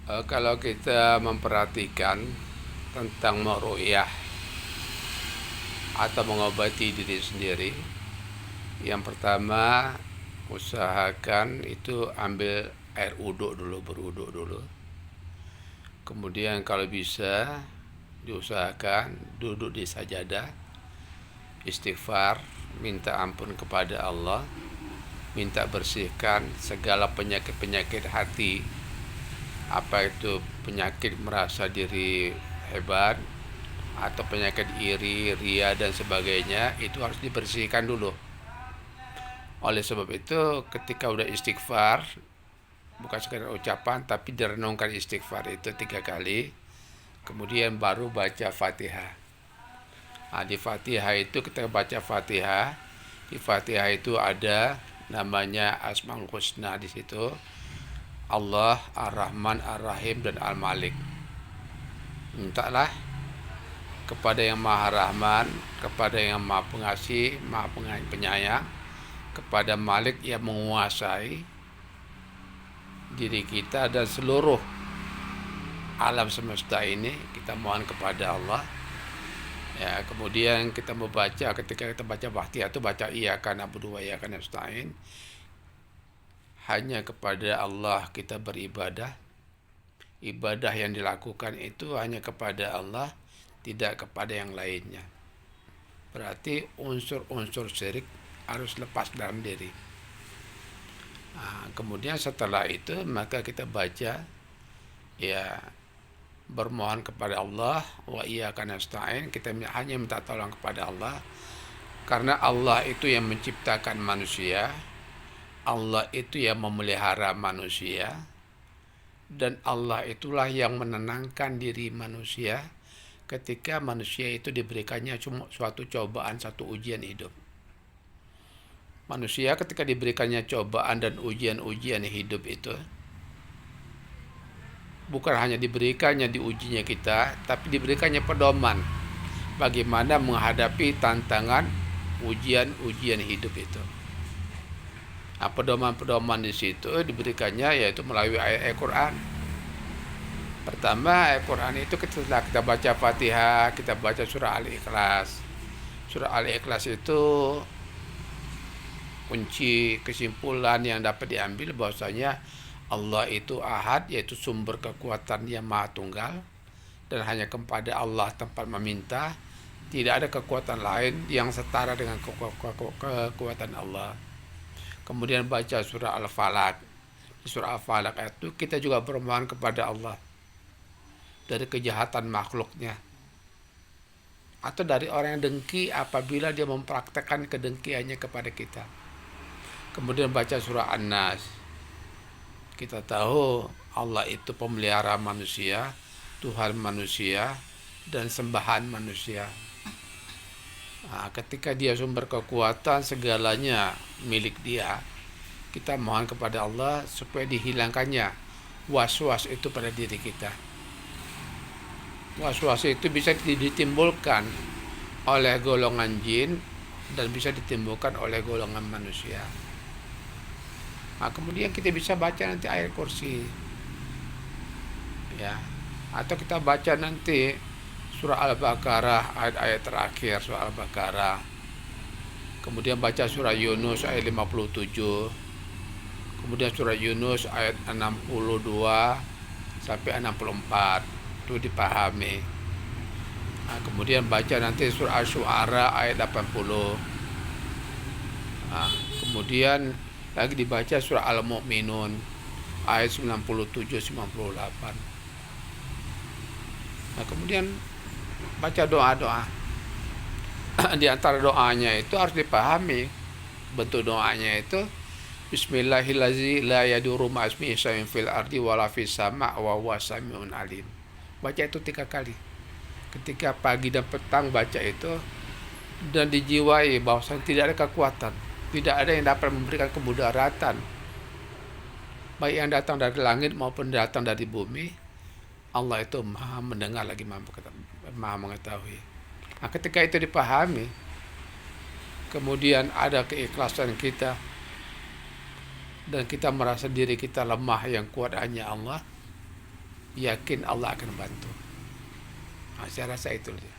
Kalau kita memperhatikan tentang meru'yah atau mengobati diri sendiri, yang pertama usahakan itu ambil air uduk dulu, beruduk dulu. Kemudian kalau bisa diusahakan duduk di sajadah, istighfar, minta ampun kepada Allah, minta bersihkan segala penyakit-penyakit hati, apa itu penyakit merasa diri hebat atau penyakit iri, ria dan sebagainya, itu harus dibersihkan dulu. Oleh sebab itu ketika udah istighfar, bukan sekedar ucapan tapi direnungkan istighfar itu 3 kali, kemudian baru baca Fatihah. Di Fatihah itu kita baca Fatihah. Di Fatihah itu ada namanya Asmaul Husna di situ. Allah, Ar-Rahman, Ar-Rahim dan Al-Malik. Mintalah kepada yang Maha Rahman, kepada yang Maha Pengasih, Maha Penyayang, kepada Malik yang menguasai diri kita dan seluruh alam semesta ini. Kita mohon kepada Allah. Ya, kemudian kita membaca, ketika kita baca Fatihah itu baca iyyaka na'budu wa iyyaka nasta'in. Hanya kepada Allah kita beribadah. Ibadah yang dilakukan itu hanya kepada Allah, tidak kepada yang lainnya. Berarti unsur-unsur syirik harus lepas dalam diri. Kemudian setelah itu maka kita baca, ya, bermohon kepada Allah, wa iyyaka nasta'in. Kita hanya minta tolong kepada Allah, karena Allah itu yang menciptakan manusia, Allah itu yang memelihara manusia, dan Allah itulah yang menenangkan diri manusia ketika manusia itu diberikannya cuma suatu cobaan, satu ujian hidup. Manusia ketika diberikannya cobaan dan ujian-ujian hidup itu, bukan hanya diberikannya, diujinya kita, tapi diberikannya pedoman bagaimana menghadapi tantangan ujian-ujian hidup itu. Pedoman-pedoman di situ diberikannya yaitu melalui ayat Al-Quran. Pertama, Al-Quran itu setelah kita baca Fatihah, kita baca surah Al-Ikhlas. Surah Al-Ikhlas itu kunci kesimpulan yang dapat diambil bahwasanya Allah itu ahad, yaitu sumber kekuatan yang maha tunggal, dan hanya kepada Allah tempat meminta. Tidak ada kekuatan lain yang setara dengan kekuatan Allah. Kemudian baca surah Al-Falaq. Di surah Al-Falaq itu kita juga bermohon kepada Allah dari kejahatan makhluknya, atau dari orang yang dengki apabila dia mempraktekkan kedengkiannya kepada kita. Kemudian baca surah An-Nas. Kita tahu Allah itu pemelihara manusia, Tuhan manusia, dan sembahan manusia. Ketika dia sumber kekuatan, segalanya milik dia, kita mohon kepada Allah supaya dihilangkannya was-was itu pada diri kita. Was-was itu bisa ditimbulkan oleh golongan jin dan bisa ditimbulkan oleh golongan manusia. Kemudian kita bisa baca nanti ayat kursi, ya, atau kita baca nanti surah Al-Baqarah, ayat-ayat terakhir surah Al-Baqarah. Kemudian baca surah Yunus ayat 57, kemudian surah Yunus ayat 62 sampai 64, itu dipahami. Kemudian baca nanti surah Asy-Syu'ara ayat 80. Kemudian lagi dibaca surah Al-Mu'minun ayat 97-98. Kemudian baca doa-doa. Di antara doanya itu harus dipahami. Bentuk doanya itu Bismillahirrahmanirrahim, la yadurru ma'asmihi syai'un fil ardi wala fis sama' wa huwas sami'un alim. Baca itu 3 kali. Ketika pagi dan petang baca itu, dan dijiwai bahwasanya tidak ada kekuatan, tidak ada yang dapat memberikan kemudaratan, baik yang datang dari langit maupun datang dari bumi. Allah itu maha mendengar lagi maha mengetahui. Ketika itu dipahami, kemudian ada keikhlasan kita, dan kita merasa diri kita lemah, yang kuat hanya Allah, yakin Allah akan bantu. Saya rasa itu dia.